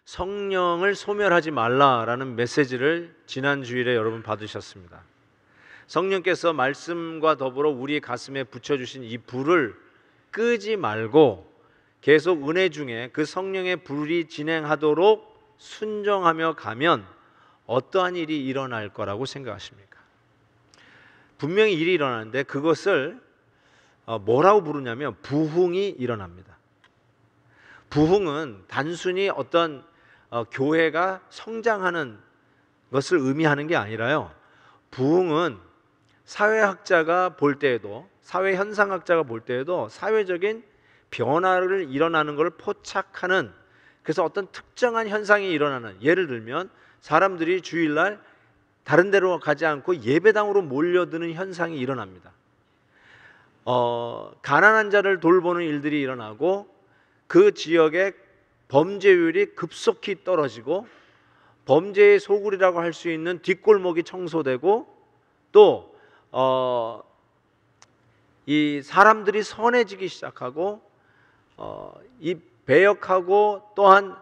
성령을 소멸하지 말라라는 메시지를 지난 주일에 여러분 받으셨습니다. 성령께서 말씀과 더불어 우리 가슴에 붙여주신 이 불을 끄지 말고 계속 은혜 중에 그 성령의 불이 진행하도록 순종하며 가면 어떠한 일이 일어날 거라고 생각하십니까? 분명히 일이 일어나는데 그것을 뭐라고 부르냐면 부흥이 일어납니다. 부흥은 단순히 어떤 교회가 성장하는 것을 의미하는 게 아니라요, 부흥은 사회학자가 볼 때에도, 사회현상학자가 볼 때에도 사회적인 변화를 일어나는 것을 포착하는, 그래서 어떤 특정한 현상이 일어나는, 예를 들면 사람들이 주일날 다른 데로 가지 않고 예배당으로 몰려드는 현상이 일어납니다. 가난한 자를 돌보는 일들이 일어나고 그 지역의 범죄율이 급속히 떨어지고 범죄의 소굴이라고 할 수 있는 뒷골목이 청소되고 또 이 사람들이 선해지기 시작하고 이 배역하고 또한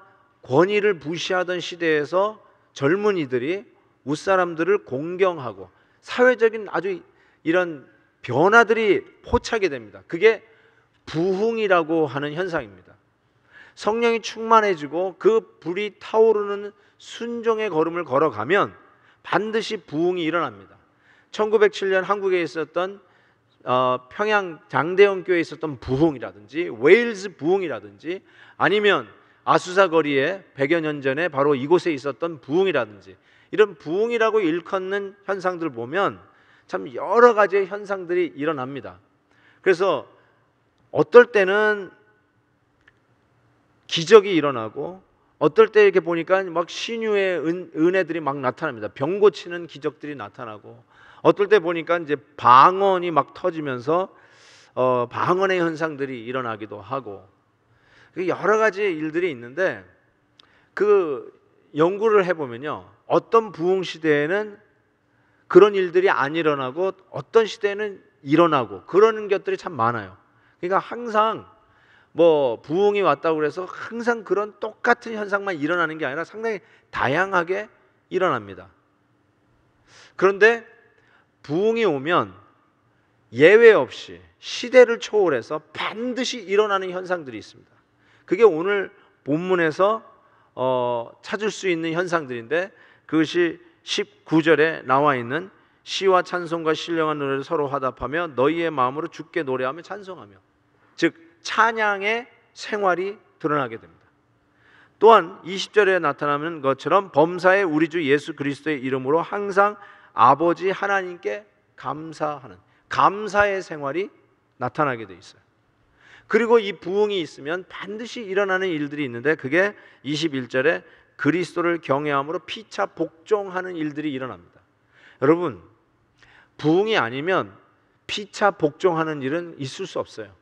권위를 부시하던 시대에서 젊은이들이 웃사람들을 공경하고 사회적인 아주 이런 변화들이 포착이 됩니다. 그게 부흥이라고 하는 현상입니다. 성령이 충만해지고 그 불이 타오르는 순종의 걸음을 걸어가면 반드시 부흥이 일어납니다. 1907년 한국에 있었던 평양 장대영 교회에 있었던 부흥이라든지 웨일즈 부흥이라든지 아니면 아수사 거리에 100여 년 전에 바로 이곳에 있었던 부흥이라든지 이런 부흥이라고 일컫는 현상들을 보면 참 여러 가지의 현상들이 일어납니다. 그래서 어떨 때는 기적이 일어나고 어떨 때 이렇게 보니까 막 신유의 은혜들이 막 나타납니다. 병 고치는 기적들이 나타나고 어떨 때 보니까 이제 방언이 막 터지면서 방언의 현상들이 일어나기도 하고 여러 가지 일들이 있는데 그 연구를 해보면요, 어떤 부흥 시대에는 그런 일들이 안 일어나고 어떤 시대에는 일어나고 그러는 것들이 참 많아요. 그러니까 항상 뭐 부흥이 왔다고 그래서 항상 그런 똑같은 현상만 일어나는 게 아니라 상당히 다양하게 일어납니다. 그런데 부흥이 오면 예외 없이 시대를 초월해서 반드시 일어나는 현상들이 있습니다. 그게 오늘 본문에서 찾을 수 있는 현상들인데 그것이 19절에 나와 있는 시와 찬송과 신령한 노래를 서로 화답하며 너희의 마음으로 주께 노래하며 찬송하며, 즉 찬양의 생활이 드러나게 됩니다. 또한 20절에 나타나는 것처럼 범사의 우리 주 예수 그리스도의 이름으로 항상 아버지 하나님께 감사하는 감사의 생활이 나타나게 돼 있어요. 그리고 이 부흥이 있으면 반드시 일어나는 일들이 있는데 그게 21절에 그리스도를 경외함으로 피차 복종하는 일들이 일어납니다. 여러분, 부흥이 아니면 피차 복종하는 일은 있을 수 없어요.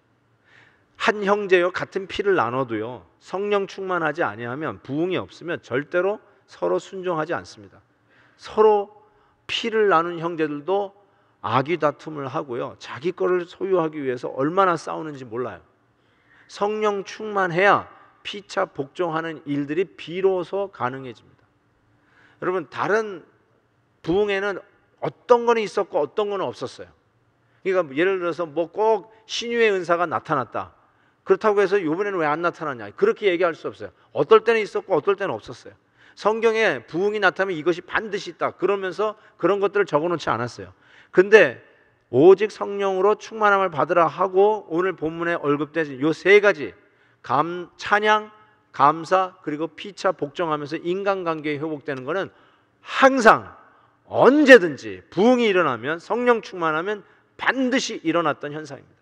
한 형제요 같은 피를 나눠도요 성령 충만하지 아니하면 부흥이 없으면 절대로 서로 순종하지 않습니다. 서로 피를 나눈 형제들도 악의 다툼을 하고요 자기 거를 소유하기 위해서 얼마나 싸우는지 몰라요. 성령 충만해야 피차 복종하는 일들이 비로소 가능해집니다. 여러분, 다른 부흥에는 어떤 거는 있었고 어떤 거는 없었어요. 그러니까 예를 들어서 뭐 꼭 신유의 은사가 나타났다, 그렇다고 해서 이번에는 왜 안 나타났냐, 그렇게 얘기할 수 없어요. 어떨 때는 있었고 어떨 때는 없었어요. 성경에 부흥이 나타나면 이것이 반드시 있다 그러면서 그런 것들을 적어놓지 않았어요. 근데 오직 성령으로 충만함을 받으라 하고 오늘 본문에 언급된 이 세 가지 찬양, 감사 그리고 피차 복종하면서 인간관계에 회복되는 것은 항상 언제든지 부흥이 일어나면 성령 충만하면 반드시 일어났던 현상입니다.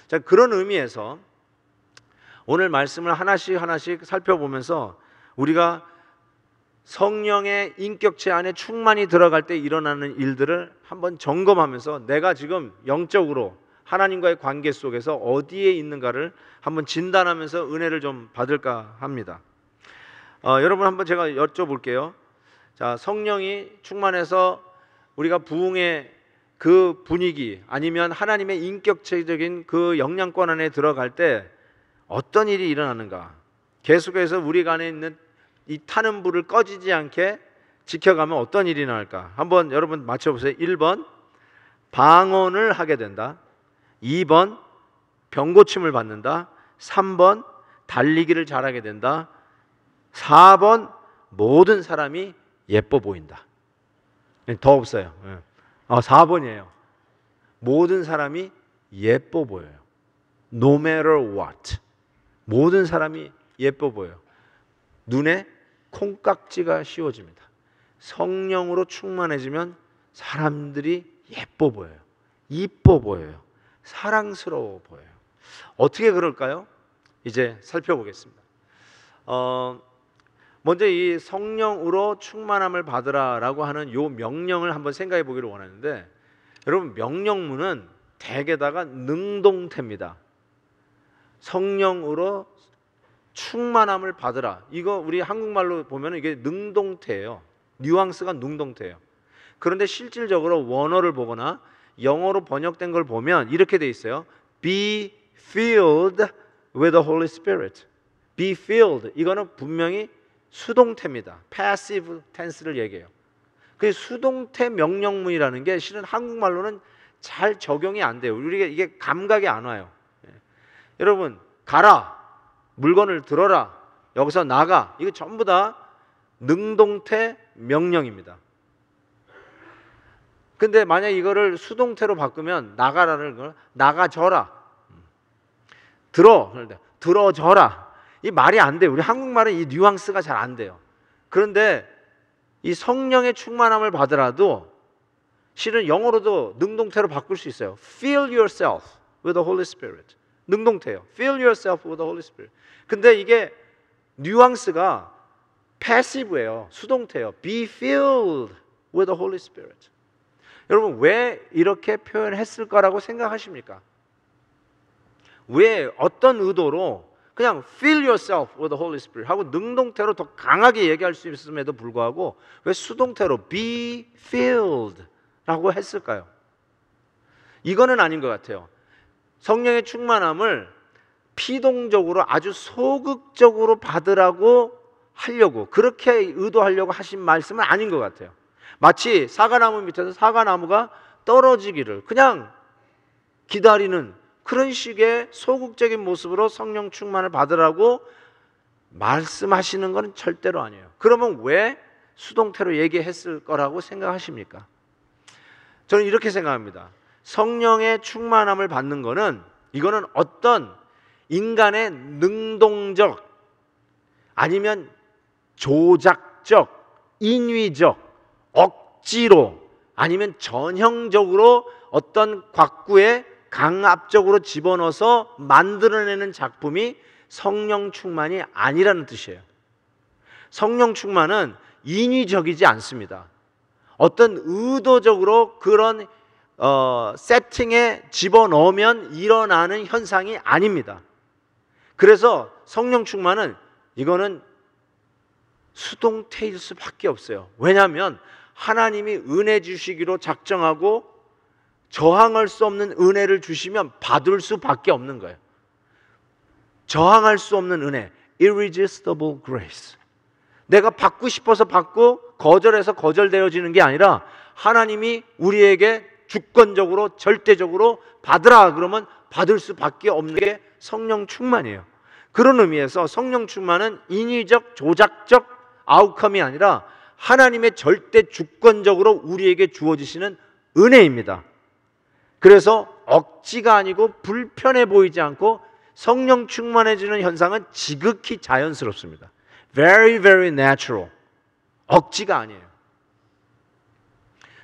자, 그런 의미에서 오늘 말씀을 하나씩 살펴보면서 우리가 성령의 인격체 안에 충만히 들어갈 때 일어나는 일들을 한번 점검하면서 내가 지금 영적으로 하나님과의 관계 속에서 어디에 있는가를 한번 진단하면서 은혜를 좀 받을까 합니다. 여러분, 한번 제가 여쭤볼게요. 자, 성령이 충만해서 우리가 부흥의 그 분위기 아니면 하나님의 인격체적인 그 영향권 안에 들어갈 때 어떤 일이 일어나는가? 계속해서 우리 안에 있는 이 타는 불을 꺼지지 않게 지켜가면 어떤 일이 나올까? 한번 여러분 맞춰보세요. 1번 방언을 하게 된다. 2번 병고침을 받는다. 3번 달리기를 잘하게 된다. 4번 모든 사람이 예뻐 보인다. 더 없어요. 4번이에요. 모든 사람이 예뻐 보여요. No matter what. 모든 사람이 예뻐 보여요. 눈에 콩깍지가 씌워집니다. 성령으로 충만해지면 사람들이 예뻐 보여요. 이뻐 보여요. 사랑스러워 보여요. 어떻게 그럴까요? 이제 살펴보겠습니다. 먼저 이 성령으로 충만함을 받으라라고 하는 요 명령을 한번 생각해 보기를 원하는데, 여러분 명령문은 대개다가 능동태입니다. 성령으로 충만함을 받으라. 이거 우리 한국말로 보면 이게 능동태예요. 뉘앙스가 능동태예요. 그런데 실질적으로 원어를 보거나 영어로 번역된 걸 보면 이렇게 돼 있어요. Be filled with the Holy Spirit. Be filled. 이거는 분명히 수동태입니다. Passive tense를 얘기해요. 그 수동태 명령문이라는 게 실은 한국말로는 잘 적용이 안 돼요. 우리가 이게 감각이 안 와요. 여러분 가라, 물건을 들어라, 여기서 나가, 이거 전부 다 능동태 명령입니다. 근데 만약 이거를 수동태로 바꾸면 나가라는 걸 나가져라, 들어져라, 이 말이 안 돼요. 우리 한국말은 이 뉘앙스가 잘 안 돼요. 그런데 이 성령의 충만함을 받으라도 실은 영어로도 능동태로 바꿀 수 있어요. Fill yourself with the Holy Spirit. 능동태예요. Fill yourself with the Holy Spirit. 근데 이게 뉘앙스가 passive예요. 수동태예요. Be filled with the Holy Spirit. 여러분 왜 이렇게 표현했을까라고 생각하십니까? 왜 어떤 의도로 그냥 fill yourself with the Holy Spirit 하고 능동태로 더 강하게 얘기할 수 있음에도 불구하고 왜 수동태로 be filled 라고 했을까요? 이거는 아닌 것 같아요. 성령의 충만함을 피동적으로 아주 소극적으로 받으라고 하려고, 그렇게 의도하려고 하신 말씀은 아닌 것 같아요. 마치 사과나무 밑에서 사과나무가 떨어지기를 그냥 기다리는 그런 식의 소극적인 모습으로 성령 충만을 받으라고 말씀하시는 것은 절대로 아니에요. 그러면 왜 수동태로 얘기했을 거라고 생각하십니까? 저는 이렇게 생각합니다. 성령의 충만함을 받는 것은 이거는 어떤 인간의 능동적 아니면 조작적, 인위적, 억지로 아니면 전형적으로 어떤 곽구에 강압적으로 집어넣어서 만들어내는 작품이 성령 충만이 아니라는 뜻이에요. 성령 충만은 인위적이지 않습니다. 어떤 의도적으로 그런 세팅에 집어넣으면 일어나는 현상이 아닙니다. 그래서 성령 충만은 이거는 수동태일 수밖에 없어요. 왜냐하면 하나님이 은혜 주시기로 작정하고 저항할 수 없는 은혜를 주시면 받을 수밖에 없는 거예요. 저항할 수 없는 은혜, irresistible grace. 내가 받고 싶어서 받고 거절해서 거절되어지는 게 아니라 하나님이 우리에게 주권적으로 절대적으로 받으라 그러면 받을 수밖에 없는 게 성령 충만이에요. 그런 의미에서 성령 충만은 인위적 조작적 아웃컴이 아니라 하나님의 절대 주권적으로 우리에게 주어지시는 은혜입니다. 그래서 억지가 아니고 불편해 보이지 않고 성령 충만해지는 현상은 지극히 자연스럽습니다. Very, very natural. 억지가 아니에요.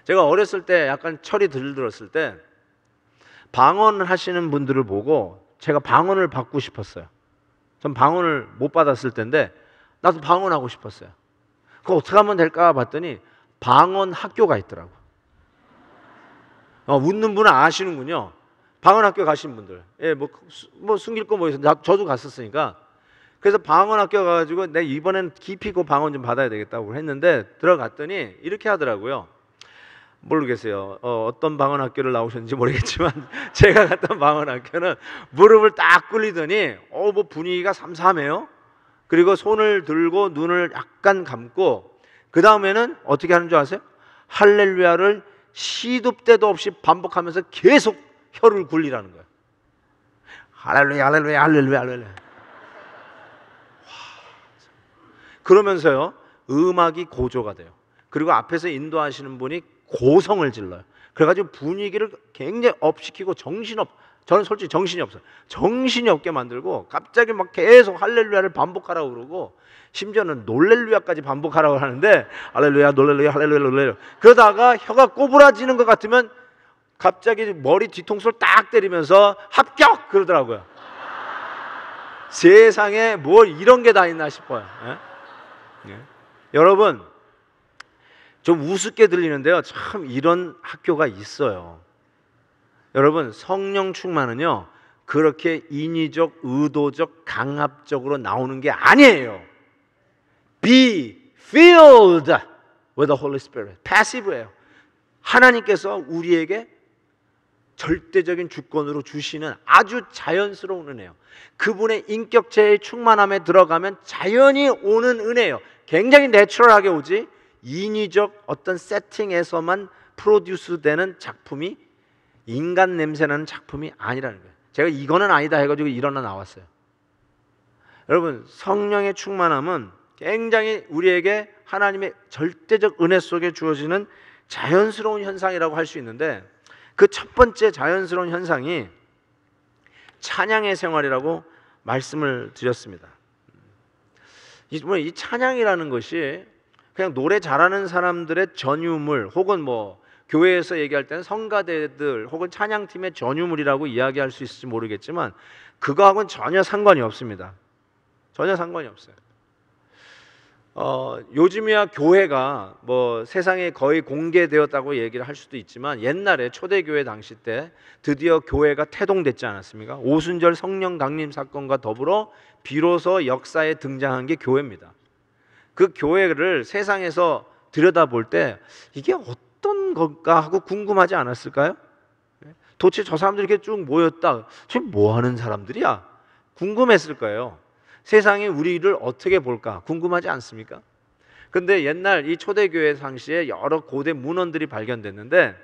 제가 어렸을 때 약간 철이 들었을 때 방언을 하시는 분들을 보고 제가 방언을 받고 싶었어요. 전 방언을 못 받았을 때인데 나도 방언하고 싶었어요. 그거 어떻게 하면 될까 봤더니 방언 학교가 있더라고. 웃는 분은 아시는군요. 방언 학교 가신 분들. 예, 뭐 숨길 거 뭐 있어. 저도 갔었으니까. 그래서 방언 학교 가가지고 내가 이번엔 깊이 있고 방언 좀 받아야 되겠다고 했는데 들어갔더니 이렇게 하더라고요. 모르겠어요. 어떤 방언 학교를 나오셨는지 모르겠지만 제가 갔던 방언 학교는 무릎을 딱 꿇리더니 뭐 분위기가 삼삼해요. 그리고 손을 들고 눈을 약간 감고 그 다음에는 어떻게 하는 줄 아세요? 할렐루야를 시도 때도 없이 반복하면서 계속 혀를 굴리라는 거예요. 할렐루야 할렐루야 할렐루야 할렐루야. 그러면서요 음악이 고조가 돼요. 그리고 앞에서 인도하시는 분이 고성을 질러요. 그래가지고 분위기를 굉장히 업시키고 저는 솔직히 정신이 없어요. 정신이 없게 만들고 갑자기 막 계속 할렐루야를 반복하라고 그러고 심지어는 놀렐루야까지 반복하라고 하는데 할렐루야 놀렐루야 할렐루야 놀렐루야 그러다가 혀가 꼬부라지는 것 같으면 갑자기 머리 뒤통수를 딱 때리면서 합격! 그러더라고요. 세상에 뭘 이런 게 다 있나 싶어요. 예? 예. 여러분 좀 우습게 들리는데요 참 이런 학교가 있어요. 여러분 성령 충만은요 그렇게 인위적 의도적 강압적으로 나오는 게 아니에요. Be filled with the Holy Spirit. 패시브예요. 하나님께서 우리에게 절대적인 주권으로 주시는 아주 자연스러운 은혜예요. 그분의 인격체의 충만함에 들어가면 자연히 오는 은혜예요. 굉장히 내추럴하게 오지 인위적 어떤 세팅에서만 프로듀스 되는 작품이 인간 냄새나는 작품이 아니라는 거예요. 제가 이거는 아니다 해가지고 일어나 나왔어요. 여러분 성령의 충만함은 굉장히 우리에게 하나님의 절대적 은혜 속에 주어지는 자연스러운 현상이라고 할 수 있는데 그 첫 번째 자연스러운 현상이 찬양의 생활이라고 말씀을 드렸습니다. 이 찬양이라는 것이 그냥 노래 잘하는 사람들의 전유물 혹은 뭐 교회에서 얘기할 때는 성가대들 혹은 찬양팀의 전유물이라고 이야기할 수 있을지 모르겠지만 그거하고는 전혀 상관이 없습니다. 전혀 상관이 없어요. 요즘이야 교회가 뭐 세상에 거의 공개되었다고 얘기를 할 수도 있지만 옛날에 초대교회 당시 때 드디어 교회가 태동됐지 않았습니까? 오순절 성령 강림 사건과 더불어 비로소 역사에 등장한 게 교회입니다. 그 교회를 세상에서 들여다볼 때 이게 어떤 건가 하고 궁금하지 않았을까요? 도대체 저 사람들이 이렇게 쭉 모였다 지금 뭐 하는 사람들이야? 궁금했을 거예요. 세상이 우리를 어떻게 볼까 궁금하지 않습니까? 근데 옛날 이 초대교회 당시에 여러 고대 문헌들이 발견됐는데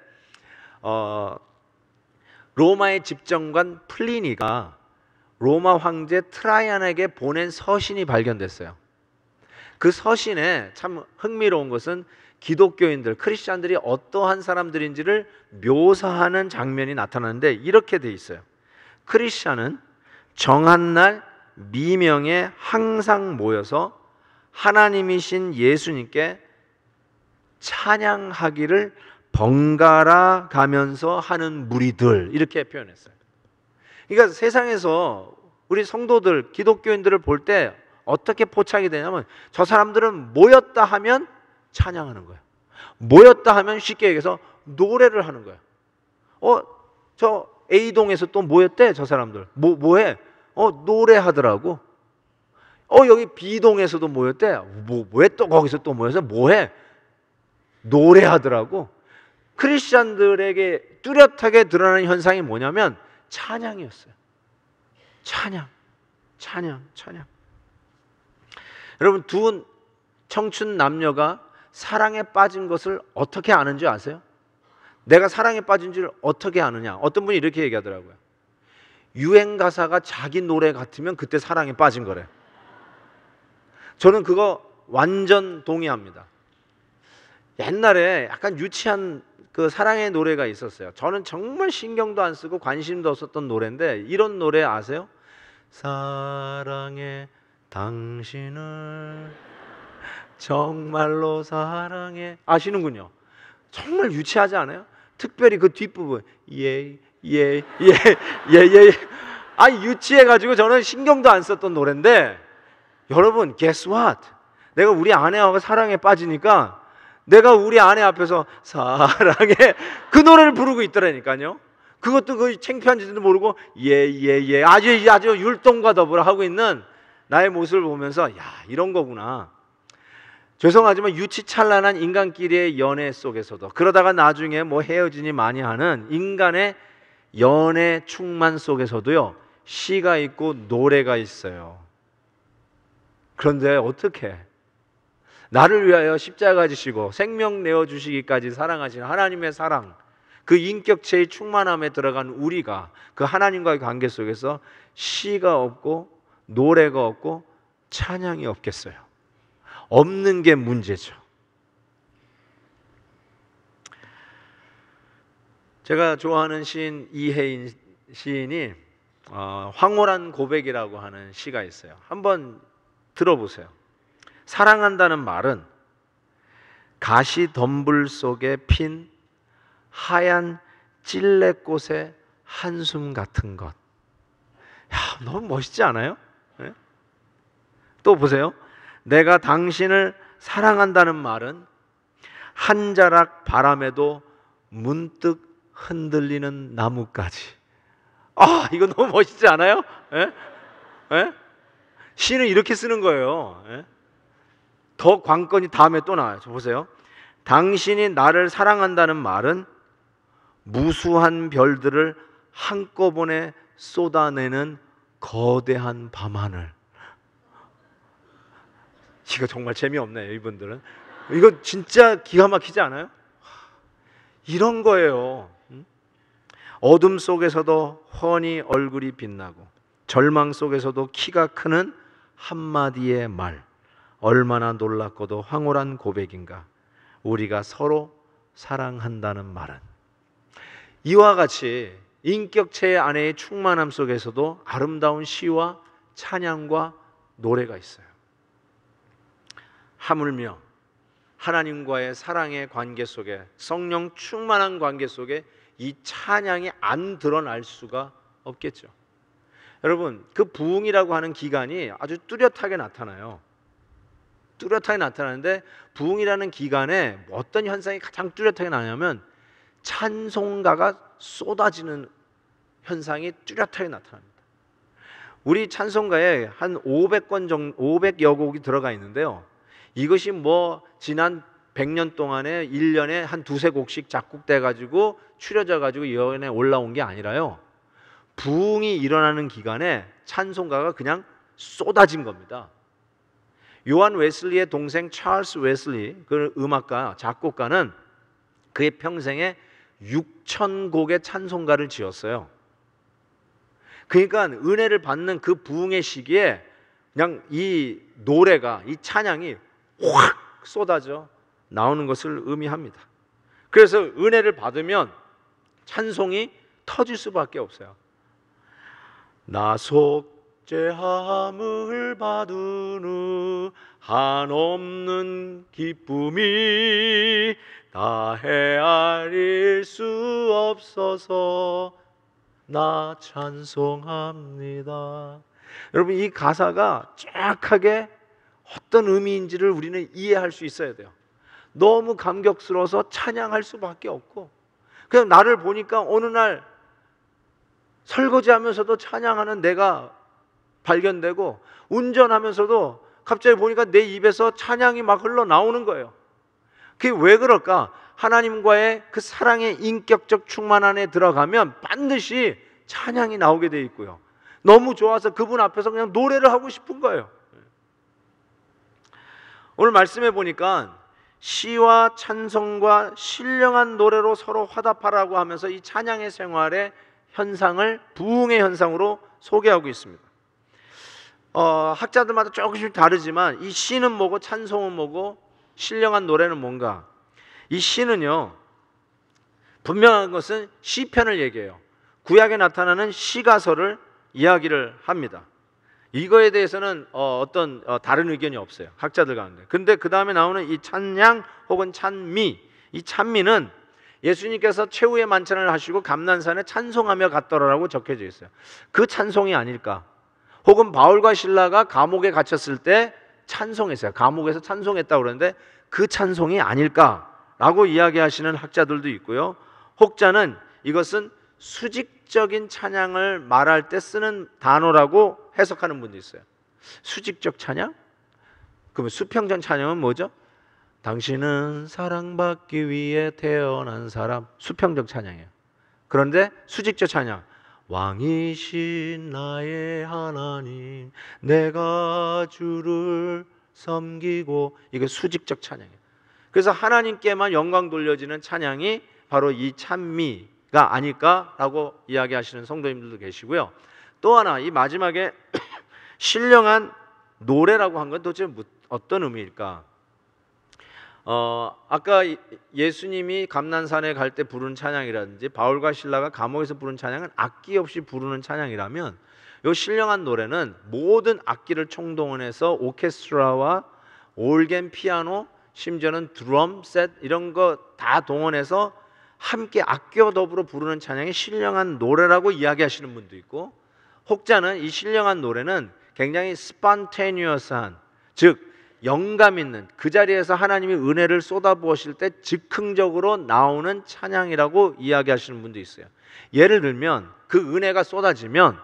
로마의 집정관 플리니가 로마 황제 트라이안에게 보낸 서신이 발견됐어요. 그 서신에 참 흥미로운 것은 기독교인들, 크리스찬들이 어떠한 사람들인지를 묘사하는 장면이 나타나는데 이렇게 돼 있어요. 크리스찬은 정한 날 미명에 항상 모여서 하나님이신 예수님께 찬양하기를 번갈아 가면서 하는 무리들 이렇게 표현했어요. 그러니까 세상에서 우리 성도들, 기독교인들을 볼 때 어떻게 포착이 되냐면 저 사람들은 모였다 하면 찬양하는 거예요. 모였다 하면 쉽게 얘기해서 노래를 하는 거예요. 저 A동에서 또 모였대 저 사람들. 뭐해? 노래하더라고. 여기 B동에서도 모였대. 왜 또 거기서 또 모여서 뭐해? 노래하더라고. 크리스찬들에게 뚜렷하게 드러나는 현상이 뭐냐면 찬양이었어요. 찬양. 여러분 두 청춘 남녀가 사랑에 빠진 것을 어떻게 아는지 아세요? 내가 사랑에 빠진 줄 어떻게 아느냐? 어떤 분이 이렇게 얘기하더라고요. 유행 가사가 자기 노래 같으면 그때 사랑에 빠진 거래. 저는 그거 완전 동의합니다. 옛날에 약간 유치한 그 사랑의 노래가 있었어요. 저는 정말 신경도 안 쓰고 관심도 없었던 노래인데 이런 노래 아세요? 사랑해 당신을 정말로 사랑해. 아시는군요. 정말 유치하지 않아요? 특별히 그 뒷부분 유치해가지고 저는 신경도 안 썼던 노래인데 여러분 guess what? 내가 우리 아내하고 사랑에 빠지니까 내가 우리 아내 앞에서 사랑해 그 노래를 부르고 있더라니까요. 그것도 거의 창피한지도 모르고 아주 율동과 더불어 하고 있는 나의 모습을 보면서 야 이런 거구나. 죄송하지만 유치찬란한 인간끼리의 연애 속에서도 그러다가 나중에 뭐 헤어지니 많이 하는 인간의 연애 충만 속에서도요 시가 있고 노래가 있어요. 그런데 어떻게 나를 위하여 십자가 지시고 생명 내어주시기까지 사랑하신 하나님의 사랑, 그 인격체의 충만함에 들어간 우리가 그 하나님과의 관계 속에서 시가 없고 노래가 없고 찬양이 없겠어요? 없는 게 문제죠. 제가 좋아하는 시인 이혜인 시인이 황홀한 고백이라고 하는 시가 있어요. 한번 들어보세요. 사랑한다는 말은 가시 덤불 속에 핀 하얀 찔레꽃의 한숨 같은 것. 야, 너무 멋있지 않아요? 네? 또 보세요. 내가 당신을 사랑한다는 말은 한 자락 바람에도 문득 흔들리는 나뭇가지. 아, 이거 너무 멋있지 않아요? 예? 예? 시는 이렇게 쓰는 거예요. 예? 더 관건이 다음에 또 나와요. 보세요. 당신이 나를 사랑한다는 말은 무수한 별들을 한꺼번에 쏟아내는 거대한 밤하늘. 이거 정말 재미없네요, 이분들은. 이거 진짜 기가 막히지 않아요? 이런 거예요. 어둠 속에서도 훤히 얼굴이 빛나고 절망 속에서도 키가 크는 한마디의 말. 얼마나 놀랍고도 황홀한 고백인가. 우리가 서로 사랑한다는 말은. 이와 같이 인격체 안의 충만함 속에서도 아름다운 시와 찬양과 노래가 있어요. 하물며 하나님과의 사랑의 관계 속에, 성령 충만한 관계 속에 이 찬양이 안 드러날 수가 없겠죠. 여러분, 그 부흥이라고 하는 기간이 아주 뚜렷하게 나타나요. 뚜렷하게 나타나는데, 부흥이라는 기간에 어떤 현상이 가장 뚜렷하게 나냐면 찬송가가 쏟아지는 현상이 뚜렷하게 나타납니다. 우리 찬송가에 한 500권 정도, 500여 곡이 들어가 있는데요. 이것이 뭐 지난 100년 동안에 1년에 한 두세 곡씩 작곡돼 가지고 추려져 가지고 연에 올라온 게 아니라요. 부흥이 일어나는 기간에 찬송가가 그냥 쏟아진 겁니다. 요한 웨슬리의 동생 찰스 웨슬리, 그 음악가, 작곡가는 그의 평생에 6,000곡의 찬송가를 지었어요. 그러니까 은혜를 받는 그 부흥의 시기에 그냥 이 노래가, 이 찬양이 확 쏟아져 나오는 것을 의미합니다. 그래서 은혜를 받으면 찬송이 터질 수밖에 없어요. 나 속죄함을 받은 후 한없는 기쁨이 다 헤아릴 수 없어서 나 찬송합니다. 여러분, 이 가사가 정확하게 어떤 의미인지를 우리는 이해할 수 있어야 돼요. 너무 감격스러워서 찬양할 수밖에 없고, 그냥 나를 보니까 어느 날 설거지하면서도 찬양하는 내가 발견되고, 운전하면서도 갑자기 보니까 내 입에서 찬양이 막 흘러나오는 거예요. 그게 왜 그럴까? 하나님과의 그 사랑의 인격적 충만 안에 들어가면 반드시 찬양이 나오게 돼 있고요. 너무 좋아서 그분 앞에서 그냥 노래를 하고 싶은 거예요. 오늘 말씀해 보니까 시와 찬송과 신령한 노래로 서로 화답하라고 하면서 이 찬양의 생활의 현상을 부흥의 현상으로 소개하고 있습니다. 학자들마다 조금씩 다르지만 이 시는 뭐고 찬송은 뭐고 신령한 노래는 뭔가? 이 시는요, 분명한 것은 시편을 얘기해요. 구약에 나타나는 시가서를 이야기를 합니다. 이거에 대해서는 어떤 다른 의견이 없어요, 학자들 가운데. 근데 그 다음에 나오는 이 찬양 혹은 찬미, 이 찬미는 예수님께서 최후의 만찬을 하시고 감난산에 찬송하며 갔더라라고 적혀져 있어요. 그 찬송이 아닐까? 혹은 바울과 실라가 감옥에 갇혔을 때 찬송했어요. 감옥에서 찬송했다고 그러는데 그 찬송이 아닐까라고 이야기하시는 학자들도 있고요. 혹자는 이것은 수직적인 찬양을 말할 때 쓰는 단어라고 해석하는 분도 있어요. 수직적 찬양? 그러면 수평적 찬양은 뭐죠? 당신은 사랑받기 위해 태어난 사람. 수평적 찬양이에요. 그런데 수직적 찬양, 왕이신 나의 하나님 내가 주를 섬기고, 이게 수직적 찬양이에요. 그래서 하나님께만 영광 돌려지는 찬양이 바로 이 찬미가 아닐까라고 이야기하시는 성도님들도 계시고요. 또 하나, 이 마지막에 신령한 노래라고 한 건 도대체 어떤 의미일까? 아까 예수님이 감난산에 갈 때 부르는 찬양이라든지 바울과 실라가 감옥에서 부르는 찬양은 악기 없이 부르는 찬양이라면, 이 신령한 노래는 모든 악기를 총동원해서 오케스트라와 올겐, 피아노, 심지어는 드럼 셋 이런 거 다 동원해서 함께 악기와 더불어 부르는 찬양이 신령한 노래라고 이야기하시는 분도 있고, 혹자는 이 신령한 노래는 굉장히 스판테니어스한, 즉 영감 있는, 그 자리에서 하나님이 은혜를 쏟아부으실 때 즉흥적으로 나오는 찬양이라고 이야기하시는 분도 있어요. 예를 들면 그 은혜가 쏟아지면,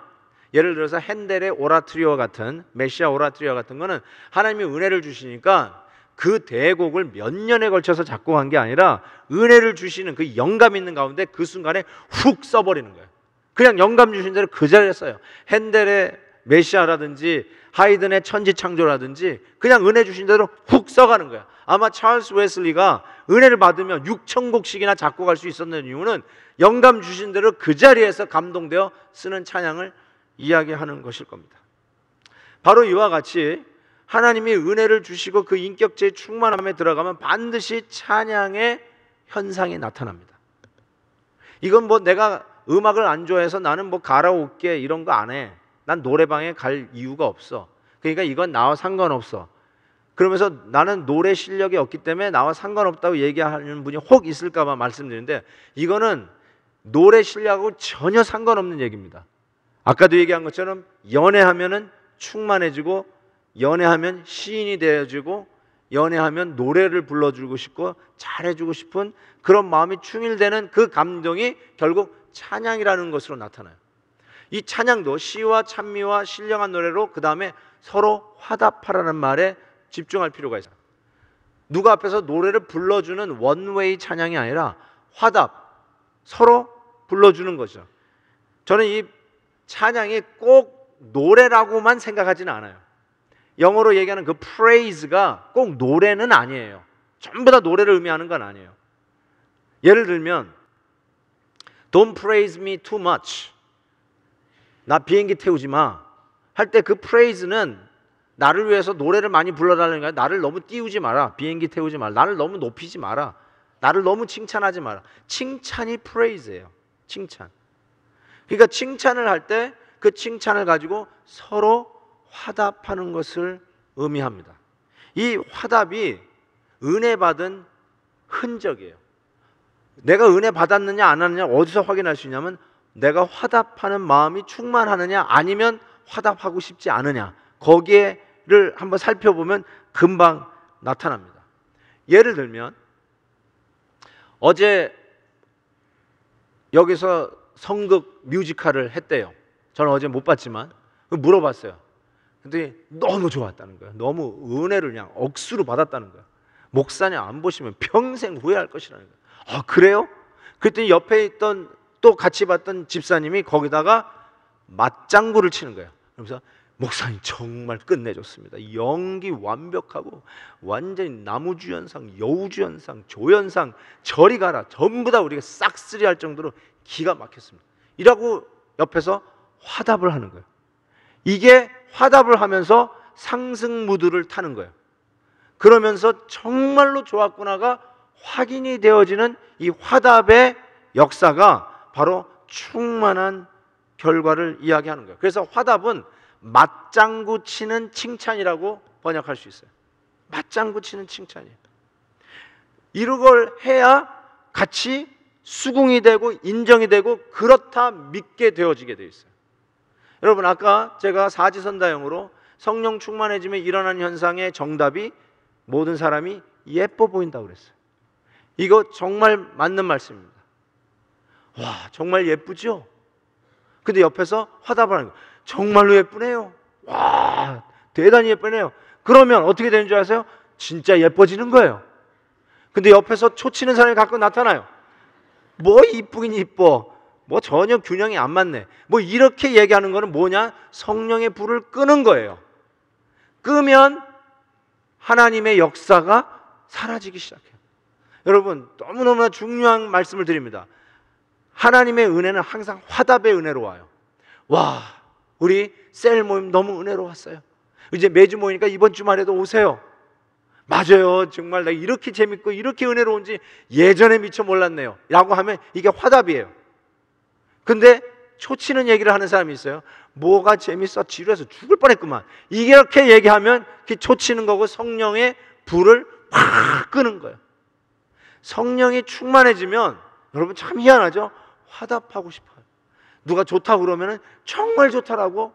예를 들어서 핸델의 오라트리오 같은, 메시아 오라트리오 같은 거는 하나님이 은혜를 주시니까 그 대곡을 몇 년에 걸쳐서 작곡한 게 아니라 은혜를 주시는 그 영감 있는 가운데 그 순간에 훅 써버리는 거예요. 그냥 영감 주신 대로 그 자리에 써요. 핸델의 메시아라든지 하이든의 천지창조라든지 그냥 은혜 주신 대로 훅 써가는 거야. 아마 찰스 웨슬리가 은혜를 받으면 6,000곡씩이나 작곡할 수 있었는 이유는 영감 주신 대로 그 자리에서 감동되어 쓰는 찬양을 이야기하는 것일 겁니다. 바로 이와 같이 하나님이 은혜를 주시고 그 인격체의 충만함에 들어가면 반드시 찬양의 현상이 나타납니다. 이건 뭐 내가 음악을 안 좋아해서 나는 뭐 가라오케 이런 거 안 해. 난 노래방에 갈 이유가 없어. 그러니까 이건 나와 상관없어. 그러면서 나는 노래 실력이 없기 때문에 나와 상관없다고 얘기하는 분이 혹 있을까 봐 말씀드리는데, 이거는 노래 실력하고 전혀 상관없는 얘기입니다. 아까도 얘기한 것처럼 연애하면은 충만해지고, 연애하면 시인이 되어지고, 연애하면 노래를 불러주고 싶고 잘해주고 싶은 그런 마음이 충일되는 그 감동이 결국 찬양이라는 것으로 나타나요. 이 찬양도 시와 찬미와 신령한 노래로 그 다음에 서로 화답하라는 말에 집중할 필요가 있어요. 누가 앞에서 노래를 불러주는 원웨이 찬양이 아니라 화답, 서로 불러주는 거죠. 저는 이 찬양이 꼭 노래라고만 생각하지는 않아요. 영어로 얘기하는 그 praise가 꼭 노래는 아니에요. 전부 다 노래를 의미하는 건 아니에요. 예를 들면 Don't praise me too much, 나 비행기 태우지 마 할 때 그 praise는 나를 위해서 노래를 많이 불러달라는 거야. 나를 너무 띄우지 마라, 비행기 태우지 마라, 나를 너무 높이지 마라, 나를 너무 칭찬하지 마라. 칭찬이 praise예요. 칭찬. 그러니까 칭찬을 할 때 그 칭찬을 가지고 서로 화답하는 것을 의미합니다. 이 화답이 은혜 받은 흔적이에요. 내가 은혜 받았느냐 안 하느냐 어디서 확인할 수 있냐면, 내가 화답하는 마음이 충만하느냐 아니면 화답하고 싶지 않으냐, 거기에를 한번 살펴보면 금방 나타납니다. 예를 들면 어제 여기서 성극 뮤지컬을 했대요. 저는 어제 못 봤지만 물어봤어요. 근데 너무 좋았다는 거예요. 너무 은혜를 그냥 억수로 받았다는 거예요. 목사님 안 보시면 평생 후회할 것이라는 거예요. 아, 그래요? 그랬더니 옆에 있던 또 같이 봤던 집사님이 거기다가 맞장구를 치는 거예요. 그러면서 목사님 정말 끝내줬습니다. 연기 완벽하고 완전히 나무주연상, 여우주연상, 조연상, 저리 가라, 전부 다 우리가 싹쓸이 할 정도로 기가 막혔습니다. 이라고 옆에서 화답을 하는 거예요. 이게 화답을 하면서 상승 무드를 타는 거예요. 그러면서 정말로 좋았구나가 확인이 되어지는 이 화답의 역사가 바로 충만한 결과를 이야기하는 거예요. 그래서 화답은 맞장구 치는 칭찬이라고 번역할 수 있어요. 맞장구 치는 칭찬이에요. 이런 걸 해야 같이 수긍이 되고 인정이 되고 그렇다 믿게 되어지게 되어 있어요. 여러분, 아까 제가 사지선다형으로 성령 충만해지면 일어나는 현상의 정답이 모든 사람이 예뻐 보인다고 그랬어요. 이거 정말 맞는 말씀입니다. 와, 정말 예쁘죠? 근데 옆에서 화답을 하는 거예요. 정말로 예쁘네요. 와, 대단히 예쁘네요. 그러면 어떻게 되는 줄 아세요? 진짜 예뻐지는 거예요. 근데 옆에서 초치는 사람이 가끔 나타나요. 뭐 이쁘긴 이뻐. 뭐 전혀 균형이 안 맞네. 뭐 이렇게 얘기하는 거는 뭐냐? 성령의 불을 끄는 거예요. 끄면 하나님의 역사가 사라지기 시작해요. 여러분, 너무너무나 중요한 말씀을 드립니다. 하나님의 은혜는 항상 화답의 은혜로 와요. 와, 우리 셀 모임 너무 은혜로웠어요. 이제 매주 모이니까 이번 주말에도 오세요. 맞아요. 정말 내가 이렇게 재밌고 이렇게 은혜로운지 예전에 미처 몰랐네요 라고 하면 이게 화답이에요. 근데 초치는 얘기를 하는 사람이 있어요. 뭐가 재밌어? 지루해서 죽을 뻔했구만. 이렇게 얘기하면 그게 초치는 거고 성령의 불을 확 끄는 거예요. 성령이 충만해지면 여러분 참 희한하죠? 화답하고 싶어요. 누가 좋다고 그러면 정말 좋다라고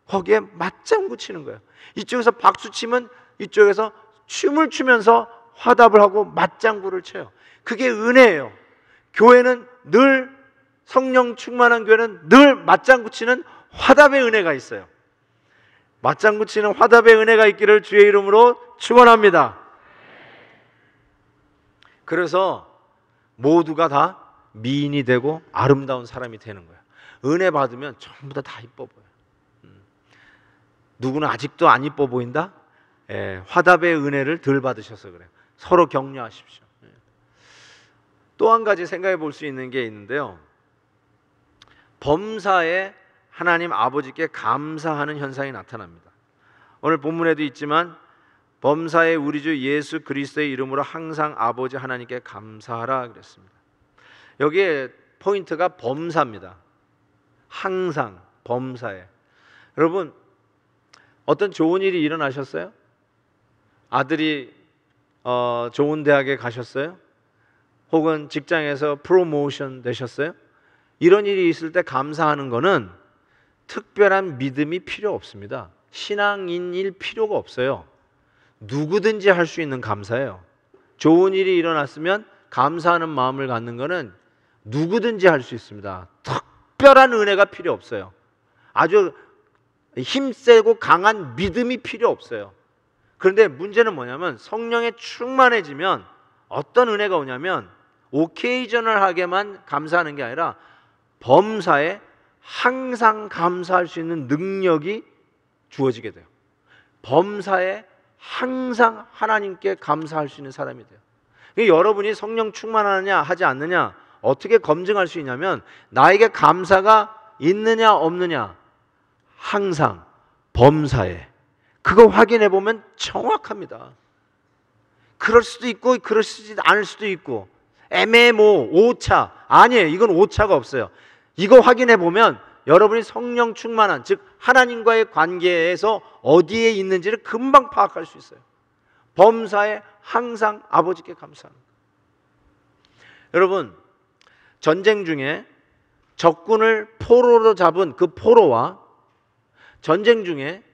거기에 맞장구 치는 거예요. 이쪽에서 박수 치면 이쪽에서 춤을 추면서 화답을 하고 맞장구를 쳐요. 그게 은혜예요. 교회는 늘, 성령 충만한 교회는 늘 맞장구 치는 화답의 은혜가 있어요. 맞장구 치는 화답의 은혜가 있기를 주의 이름으로 축원합니다. 그래서 모두가 다 미인이 되고 아름다운 사람이 되는 거예요. 은혜 받으면 전부 다 이뻐 보여요. 누구는 아직도 안 이뻐 보인다? 화답의 은혜를 덜 받으셔서 그래요. 서로 격려하십시오. 또 한 가지 생각해 볼 수 있는 게 있는데요. 범사에 하나님 아버지께 감사하는 현상이 나타납니다. 오늘 본문에도 있지만 범사에 우리 주 예수 그리스도의 이름으로 항상 아버지 하나님께 감사하라 그랬습니다. 여기에 포인트가 범사입니다. 항상 범사에. 여러분, 어떤 좋은 일이 일어나셨어요? 아들이 좋은 대학에 가셨어요? 혹은 직장에서 프로모션 되셨어요? 이런 일이 있을 때 감사하는 거는 특별한 믿음이 필요 없습니다. 신앙인일 필요가 없어요. 누구든지 할 수 있는 감사예요. 좋은 일이 일어났으면 감사하는 마음을 갖는 거는 누구든지 할 수 있습니다. 특별한 은혜가 필요 없어요. 아주 힘세고 강한 믿음이 필요 없어요. 그런데 문제는 뭐냐면 성령에 충만해지면 어떤 은혜가 오냐면 오케이저널하게만 감사하는 게 아니라 범사에 항상 감사할 수 있는 능력이 주어지게 돼요. 범사에 항상 하나님께 감사할 수 있는 사람이 돼요. 여러분이 성령 충만하느냐 하지 않느냐 어떻게 검증할 수 있냐면 나에게 감사가 있느냐 없느냐 항상 범사에 그거 확인해 보면 정확합니다. 그럴 수도 있고 그러지 않을 수도 있고 애매모 오차 아니에요. 이건 오차가 없어요. 이거 확인해 보면 여러분이 성령 충만한 즉 하나님과의 관계에서 어디에 있는지를 금방 파악할 수 있어요. 범사에 항상 아버지께 감사합니다. 여러분 전쟁 중에 적군을 포로로 잡은 그 포로와 전쟁 중에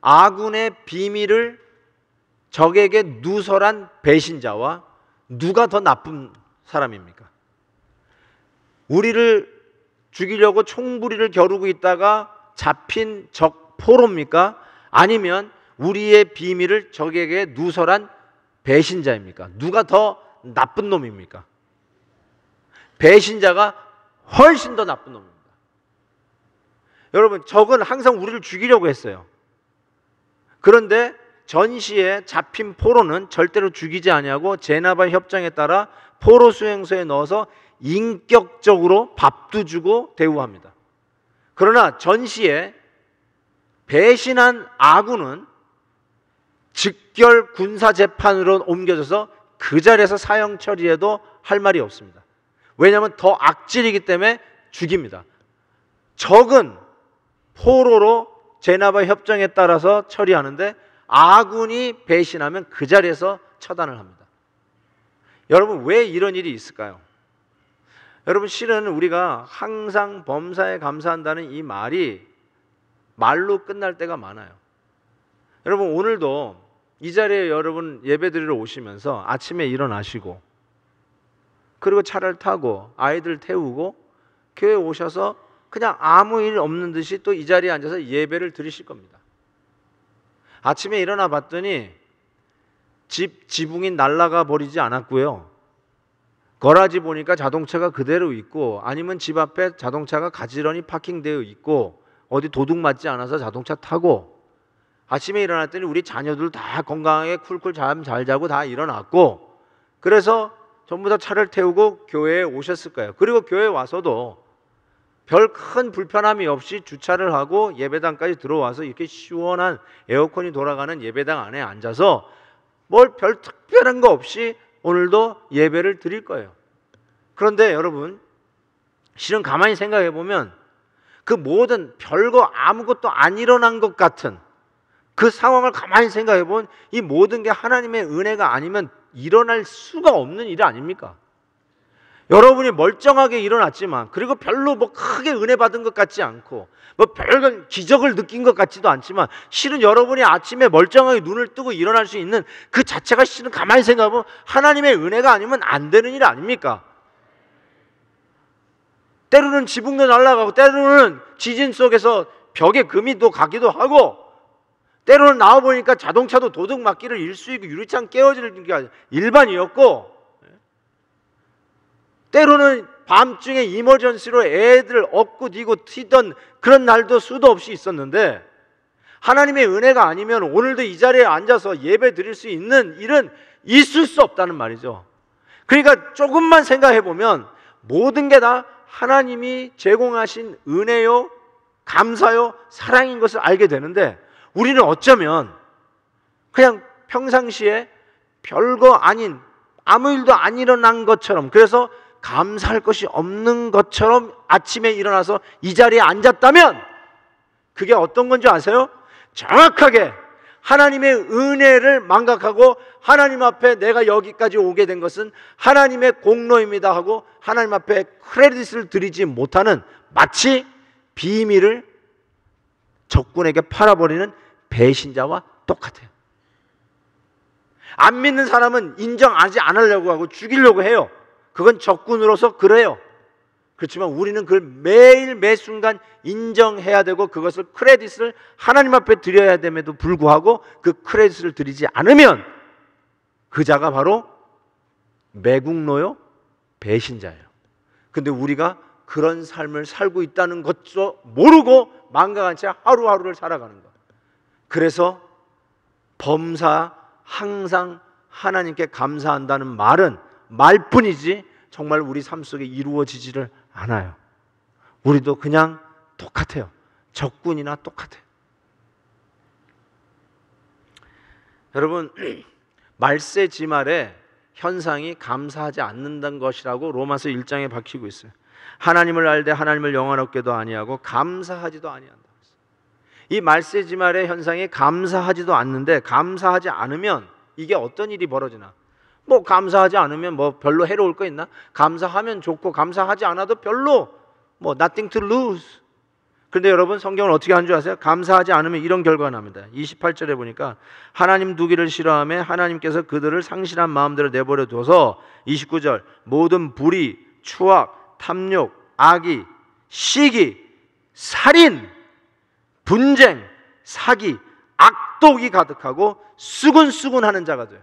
아군의 비밀을 적에게 누설한 배신자와 누가 더 나쁜 사람입니까? 우리를 죽이려고 총부리를 겨루고 있다가 잡힌 적 포로입니까? 아니면 우리의 비밀을 적에게 누설한 배신자입니까? 누가 더 나쁜 놈입니까? 배신자가 훨씬 더 나쁜 놈입니다. 여러분 적은 항상 우리를 죽이려고 했어요. 그런데 전시에 잡힌 포로는 절대로 죽이지 아니하고 제나바 협정에 따라 포로 수용소에 넣어서 인격적으로 밥도 주고 대우합니다. 그러나 전시에 배신한 아군은 즉결 군사재판으로 옮겨져서 그 자리에서 사형 처리해도 할 말이 없습니다. 왜냐하면 더 악질이기 때문에 죽입니다. 적은 포로로 제나바 협정에 따라서 처리하는데 아군이 배신하면 그 자리에서 처단을 합니다. 여러분 왜 이런 일이 있을까요? 여러분 실은 우리가 항상 범사에 감사한다는 이 말이 말로 끝날 때가 많아요. 여러분 오늘도 이 자리에 여러분 예배드리러 오시면서 아침에 일어나시고 그리고 차를 타고 아이들 태우고 교회 오셔서 그냥 아무 일 없는 듯이 또 이 자리에 앉아서 예배를 드리실 겁니다. 아침에 일어나 봤더니 지붕이 날아가 버리지 않았고요. 거라지 보니까 자동차가 그대로 있고, 아니면 집 앞에 자동차가 가지런히 파킹되어 있고, 어디 도둑 맞지 않아서 자동차 타고, 아침에 일어났더니 우리 자녀들 다 건강하게 쿨쿨 잠 잘 자고 다 일어났고, 그래서 전부 다 차를 태우고 교회에 오셨을 거예요. 그리고 교회에 와서도 별 큰 불편함이 없이 주차를 하고 예배당까지 들어와서 이렇게 시원한 에어컨이 돌아가는 예배당 안에 앉아서 뭘 별 특별한 거 없이 오늘도 예배를 드릴 거예요. 그런데 여러분, 실은 가만히 생각해 보면 그 모든 별거 아무것도 안 일어난 것 같은 그 상황을 가만히 생각해 보면 이 모든 게 하나님의 은혜가 아니면 일어날 수가 없는 일 아닙니까? 여러분이 멀쩡하게 일어났지만, 그리고 별로 뭐 크게 은혜 받은 것 같지 않고, 뭐 별건 기적을 느낀 것 같지도 않지만, 실은 여러분이 아침에 멀쩡하게 눈을 뜨고 일어날 수 있는 그 자체가 실은 가만히 생각하면 하나님의 은혜가 아니면 안 되는 일 아닙니까? 때로는 지붕도 날아가고, 때로는 지진 속에서 벽에 금이 또 가기도 하고, 때로는 나와보니까 자동차도 도둑 맞기를 일수이고 유리창 깨어지는 게 일반이었고, 때로는 밤중에 이머전시로 애들 업고 뒤고 튀던 그런 날도 수도 없이 있었는데, 하나님의 은혜가 아니면 오늘도 이 자리에 앉아서 예배 드릴 수 있는 일은 있을 수 없다는 말이죠. 그러니까 조금만 생각해 보면 모든 게 다 하나님이 제공하신 은혜요, 감사요, 사랑인 것을 알게 되는데, 우리는 어쩌면 그냥 평상시에 별거 아닌, 아무 일도 안 일어난 것처럼, 그래서 감사할 것이 없는 것처럼 아침에 일어나서 이 자리에 앉았다면, 그게 어떤 건지 아세요? 정확하게 하나님의 은혜를 망각하고 하나님 앞에 내가 여기까지 오게 된 것은 하나님의 공로입니다 하고 하나님 앞에 크레딧을 드리지 못하는, 마치 비밀을 적군에게 팔아버리는 배신자와 똑같아요. 안 믿는 사람은 인정하지 않으려고 하고 죽이려고 해요. 그건 적군으로서 그래요. 그렇지만 우리는 그걸 매일 매 순간 인정해야 되고, 그것을 크레딧을 하나님 앞에 드려야 됨에도 불구하고 그 크레딧을 드리지 않으면 그 자가 바로 매국노요, 배신자예요. 근데 우리가 그런 삶을 살고 있다는 것도 모르고 망각한 채 하루하루를 살아가는 거예요. 그래서 범사 항상 하나님께 감사한다는 말은 말뿐이지 정말 우리 삶 속에 이루어지지를 않아요. 우리도 그냥 똑같아요. 적군이나 똑같아요. 여러분, 말세지말의 현상이 감사하지 않는다는 것이라고 로마서 1장에 밝히고 있어요. 하나님을 알되 하나님을 영원롭게도 아니하고 감사하지도 아니한다. 이 말세지말의 현상이 감사하지도 않는데, 감사하지 않으면 이게 어떤 일이 벌어지나? 뭐 감사하지 않으면 뭐 별로 해로울 거 있나? 감사하면 좋고 감사하지 않아도 별로 뭐 nothing to lose. 그런데 여러분, 성경은 어떻게 하는 줄 아세요? 감사하지 않으면 이런 결과가 납니다. 28절에 보니까 하나님 두기를 싫어하며 하나님께서 그들을 상실한 마음대로 내버려 둬서, 29절, 모든 불의, 추악, 탐욕, 악의, 시기, 살인, 분쟁, 사기, 악독이 가득하고 수군수군하는 자가 돼요.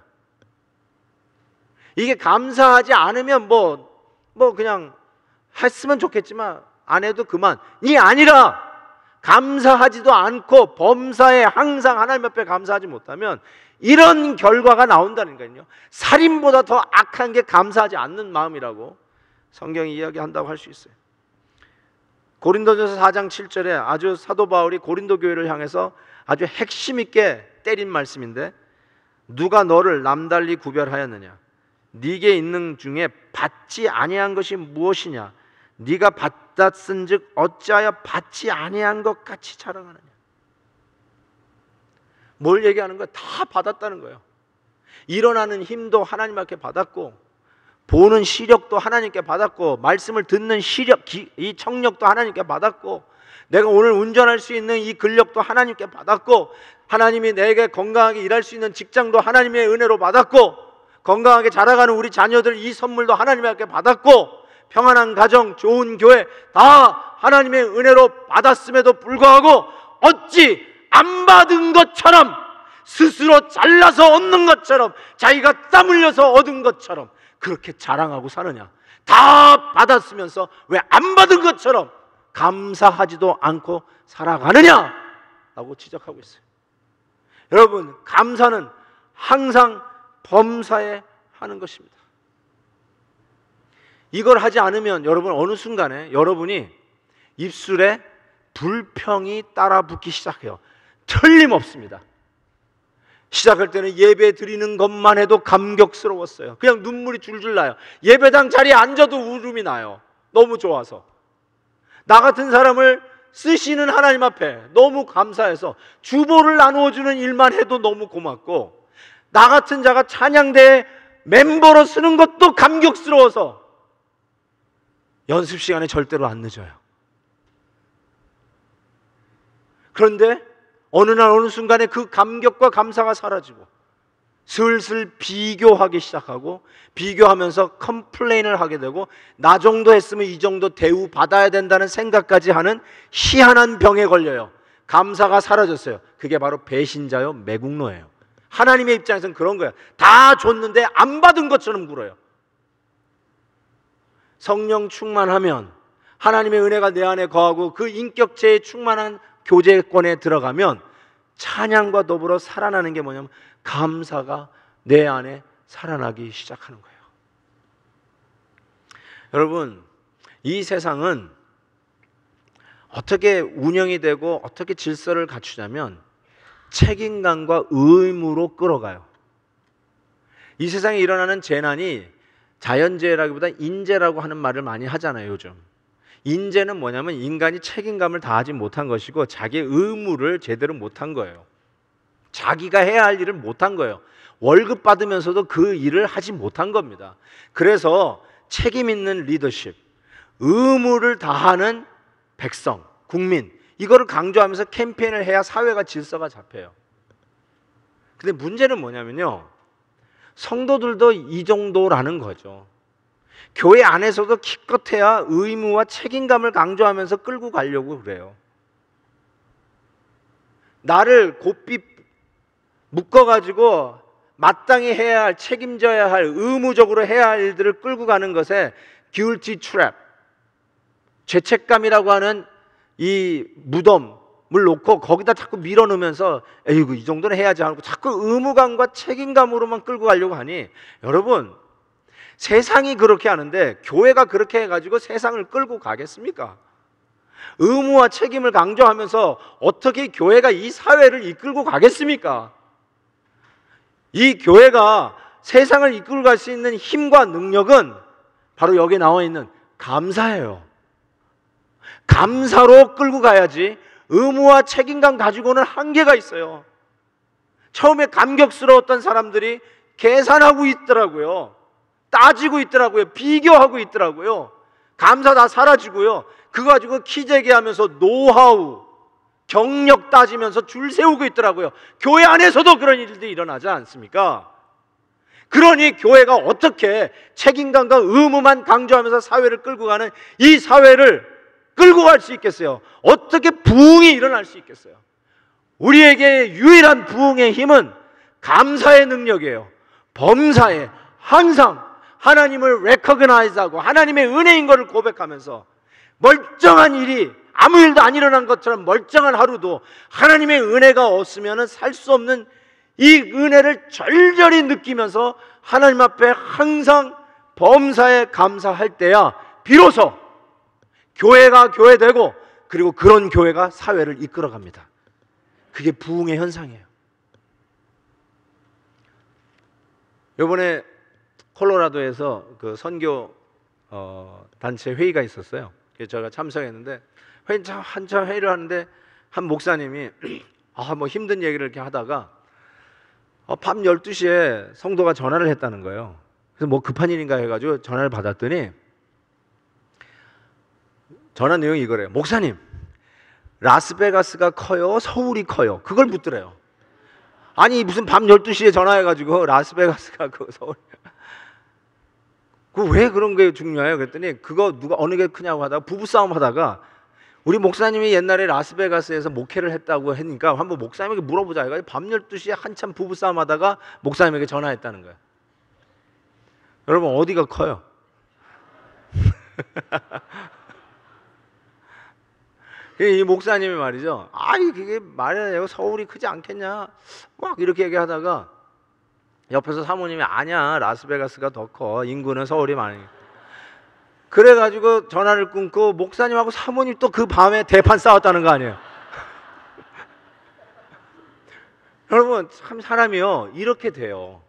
이게 감사하지 않으면 뭐 그냥 했으면 좋겠지만 안 해도 그만이 아니라, 감사하지도 않고 범사에 항상 하나님 앞에 감사하지 못하면 이런 결과가 나온다는 거예요. 살인보다 더 악한 게 감사하지 않는 마음이라고 성경이 이야기한다고 할 수 있어요. 고린도전서 4장 7절에 아주 사도 바울이 고린도 교회를 향해서 아주 핵심 있게 때린 말씀인데, 누가 너를 남달리 구별하였느냐? 네게 있는 중에 받지 아니한 것이 무엇이냐? 네가 받았은즉 어찌하여 받지 아니한 것 같이 자랑하느냐? 뭘 얘기하는 거야? 다 받았다는 거예요. 일어나는 힘도 하나님 앞에 받았고, 보는 시력도 하나님께 받았고, 말씀을 듣는 시력, 이 청력도 하나님께 받았고, 내가 오늘 운전할 수 있는 이 근력도 하나님께 받았고, 하나님이 내게 건강하게 일할 수 있는 직장도 하나님의 은혜로 받았고, 건강하게 자라가는 우리 자녀들 이 선물도 하나님께 받았고, 평안한 가정, 좋은 교회 다 하나님의 은혜로 받았음에도 불구하고 어찌 안 받은 것처럼, 스스로 잘나서 얻는 것처럼, 자기가 땀 흘려서 얻은 것처럼 그렇게 자랑하고 사느냐? 다 받았으면서 왜 안 받은 것처럼 감사하지도 않고 살아가느냐? 라고 지적하고 있어요. 여러분, 감사는 항상 범사에 하는 것입니다. 이걸 하지 않으면 여러분 어느 순간에 여러분이 입술에 불평이 따라붙기 시작해요. 틀림없습니다. 시작할 때는 예배 드리는 것만 해도 감격스러웠어요. 그냥 눈물이 줄줄 나요. 예배당 자리에 앉아도 울음이 나요. 너무 좋아서. 나 같은 사람을 쓰시는 하나님 앞에 너무 감사해서 주보를 나누어주는 일만 해도 너무 고맙고, 나 같은 자가 찬양대에 멤버로 쓰는 것도 감격스러워서 연습 시간에 절대로 안 늦어요. 그런데 어느 날 어느 순간에 그 감격과 감사가 사라지고 슬슬 비교하기 시작하고, 비교하면서 컴플레인을 하게 되고, 나 정도 했으면 이 정도 대우 받아야 된다는 생각까지 하는 희한한 병에 걸려요. 감사가 사라졌어요. 그게 바로 배신자요 매국노예요. 하나님의 입장에서는 그런 거예요. 다 줬는데 안 받은 것처럼 굴어요. 성령 충만하면, 하나님의 은혜가 내 안에 거하고 그 인격체에 충만한 교제권에 들어가면 찬양과 더불어 살아나는 게 뭐냐면 감사가 내 안에 살아나기 시작하는 거예요. 여러분, 이 세상은 어떻게 운영이 되고 어떻게 질서를 갖추냐면 책임감과 의무로 끌어가요. 이 세상에 일어나는 재난이 자연재해라기보다 인재라고 하는 말을 많이 하잖아요, 요즘. 인재는 뭐냐면 인간이 책임감을 다하지 못한 것이고 자기의 의무를 제대로 못한 거예요. 자기가 해야 할 일을 못한 거예요. 월급 받으면서도 그 일을 하지 못한 겁니다. 그래서 책임 있는 리더십, 의무를 다하는 백성, 국민, 이거를 강조하면서 캠페인을 해야 사회가 질서가 잡혀요. 근데 문제는 뭐냐면요, 성도들도 이 정도라는 거죠. 교회 안에서도 기껏해야 의무와 책임감을 강조하면서 끌고 가려고 그래요. 나를 곱비 묶어가지고 마땅히 해야 할, 책임져야 할, 의무적으로 해야 할 일들을 끌고 가는 것에 guilty trap, 죄책감이라고 하는 이 무덤을 놓고 거기다 자꾸 밀어넣으면서 에이구 이 정도는 해야지 하고 자꾸 의무감과 책임감으로만 끌고 가려고 하니, 여러분, 세상이 그렇게 하는데 교회가 그렇게 해가지고 세상을 끌고 가겠습니까? 의무와 책임을 강조하면서 어떻게 교회가 이 사회를 이끌고 가겠습니까? 이 교회가 세상을 이끌고 갈 수 있는 힘과 능력은 바로 여기 나와 있는 감사예요. 감사로 끌고 가야지 의무와 책임감 가지고는 한계가 있어요. 처음에 감격스러웠던 사람들이 계산하고 있더라고요. 따지고 있더라고요. 비교하고 있더라고요. 감사 다 사라지고요. 그거 가지고 키재기하면서 노하우, 경력 따지면서 줄 세우고 있더라고요. 교회 안에서도 그런 일들이 일어나지 않습니까? 그러니 교회가 어떻게 책임감과 의무만 강조하면서 사회를 끌고 가는 이 사회를 끌고 갈 수 있겠어요? 어떻게 부흥이 일어날 수 있겠어요? 우리에게 유일한 부흥의 힘은 감사의 능력이에요. 범사에 항상 하나님을 recognize하고 하나님의 은혜인 것을 고백하면서 멀쩡한 일이 아무 일도 안 일어난 것처럼 멀쩡한 하루도 하나님의 은혜가 없으면 살 수 없는 이 은혜를 절절히 느끼면서 하나님 앞에 항상 범사에 감사할 때야 비로소 교회가 교회되고, 그리고 그런 교회가 사회를 이끌어갑니다. 그게 부흥의 현상이에요. 이번에 콜로라도에서 그 선교 단체 회의가 있었어요. 그래서 제가 참석했는데 한참 회의를 하는데 한 목사님이 뭐 힘든 얘기를 이렇게 하다가 밤 12시에 성도가 전화를 했다는 거예요. 그래서 뭐 급한 일인가 해가지고 전화를 받았더니 전화 내용이 이거래요. 목사님, 라스베가스가 커요? 서울이 커요? 그걸 묻더래요. 아니 무슨 밤 12시에 전화해가지고 라스베가스가 서울, 그 왜 그런 게 중요해요? 그랬더니 그거 누가 어느 게 크냐고 하다가 부부싸움 하다가 우리 목사님이 옛날에 라스베가스에서 목회를 했다고 하니까 한번 목사님에게 물어보자 해가지고 밤 12시에 한참 부부싸움 하다가 목사님에게 전화했다는 거예요. 여러분, 어디가 커요? 이 목사님이 말이죠. 아이 그게 말이야 서울이 크지 않겠냐 막 이렇게 얘기하다가 옆에서 사모님이 아니야 라스베가스가 더 커 인구는 서울이 많으니까. 그래가지고 전화를 끊고 목사님하고 사모님 또 그 밤에 대판 싸웠다는 거 아니에요. 여러분 참 사람이요 이렇게 돼요.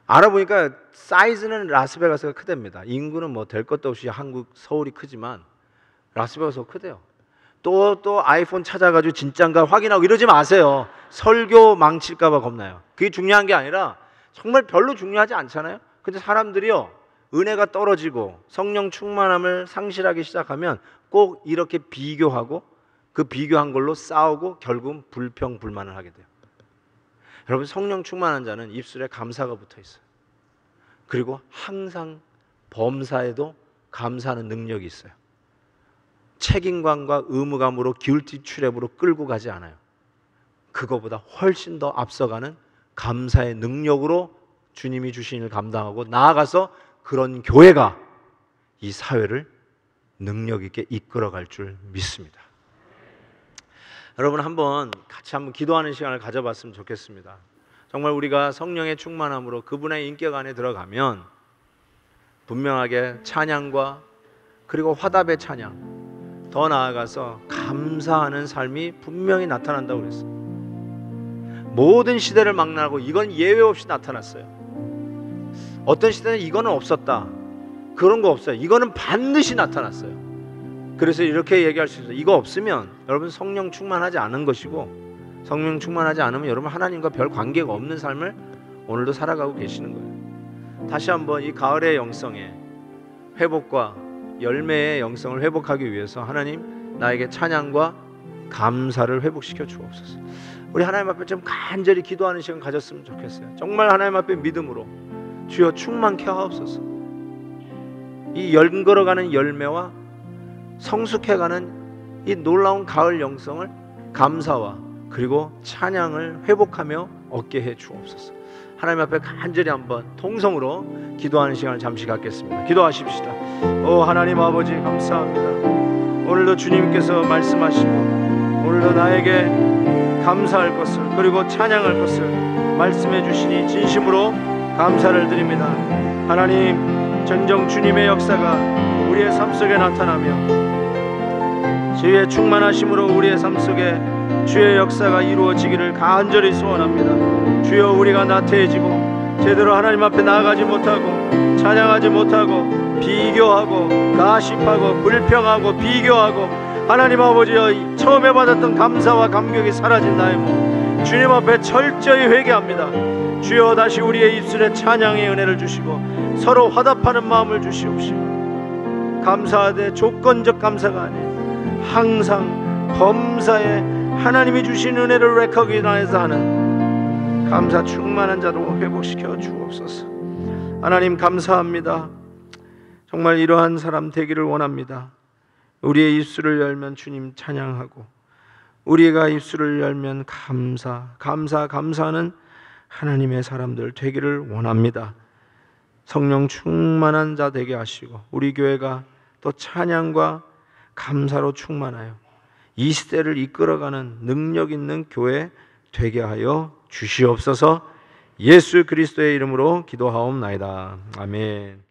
알아보니까 사이즈는 라스베가스가 크답니다. 인구는 뭐 될 것도 없이 한국 서울이 크지만 라스베가스가 크대요. 또 아이폰 찾아가지고 진짠가 확인하고 이러지 마세요. 설교 망칠까 봐 겁나요. 그게 중요한 게 아니라 정말 별로 중요하지 않잖아요. 근데 사람들이요 은혜가 떨어지고 성령 충만함을 상실하기 시작하면 꼭 이렇게 비교하고 그 비교한 걸로 싸우고 결국은 불평불만을 하게 돼요. 여러분 성령 충만한 자는 입술에 감사가 붙어 있어요. 그리고 항상 범사에도 감사하는 능력이 있어요. 책임감과 의무감으로 guilty trap으로 끌고 가지 않아요. 그거보다 훨씬 더 앞서가는 감사의 능력으로 주님이 주신 일을 감당하고 나아가서 그런 교회가 이 사회를 능력 있게 이끌어갈 줄 믿습니다. 여러분 같이 한번 기도하는 시간을 가져봤으면 좋겠습니다. 정말 우리가 성령의 충만함으로 그분의 인격 안에 들어가면 분명하게 찬양과 그리고 화답의 찬양 더 나아가서 감사하는 삶이 분명히 나타난다고 그랬어요. 모든 시대를 막론하고 이건 예외 없이 나타났어요. 어떤 시대는 이거는 없었다 그런 거 없어요. 이거는 반드시 나타났어요. 그래서 이렇게 얘기할 수 있어요. 이거 없으면 여러분 성령 충만하지 않은 것이고 성령 충만하지 않으면 여러분 하나님과 별 관계가 없는 삶을 오늘도 살아가고 계시는 거예요. 다시 한번 이 가을의 영성의 회복과 열매의 영성을 회복하기 위해서 하나님 나에게 찬양과 감사를 회복시켜 주옵소서. 우리 하나님 앞에 좀 간절히 기도하는 시간 가졌으면 좋겠어요. 정말 하나님 앞에 믿음으로 주여 충만케 하옵소서. 이 연걸어가는 열매와 성숙해가는 이 놀라운 가을 영성을 감사와 그리고 찬양을 회복하며 얻게 해 주옵소서. 하나님 앞에 간절히 한번 통성으로 기도하는 시간을 잠시 갖겠습니다. 기도하십시다. 오 하나님 아버지 감사합니다. 오늘도 주님께서 말씀하시고 오늘도 나에게 감사할 것을 그리고 찬양할 것을 말씀해 주시니 진심으로 감사를 드립니다. 하나님 정정 주님의 역사가 우리의 삶 속에 나타나며 주의 충만하심으로 우리의 삶 속에 주의 역사가 이루어지기를 간절히 소원합니다. 주여 우리가 나태해지고 제대로 하나님 앞에 나아가지 못하고 찬양하지 못하고 비교하고 가십하고 불평하고 비교하고 하나님 아버지여 처음에 받았던 감사와 감격이 사라진 나의 몸 주님 앞에 철저히 회개합니다. 주여 다시 우리의 입술에 찬양의 은혜를 주시고 서로 화답하는 마음을 주시옵시고 감사하되 조건적 감사가 아니에요. 항상 범사에 하나님이 주신 은혜를 레코그나이즈 하는 감사 충만한 자로 회복시켜 주옵소서. 하나님 감사합니다. 정말 이러한 사람 되기를 원합니다. 우리의 입술을 열면 주님 찬양하고 우리가 입술을 열면 감사하는 하나님의 사람들 되기를 원합니다. 성령 충만한 자 되게 하시고 우리 교회가 또 찬양과 감사로 충만하여 이 시대를 이끌어가는 능력 있는 교회 되게 하여 주시옵소서. 예수 그리스도의 이름으로 기도하옵나이다. 아멘.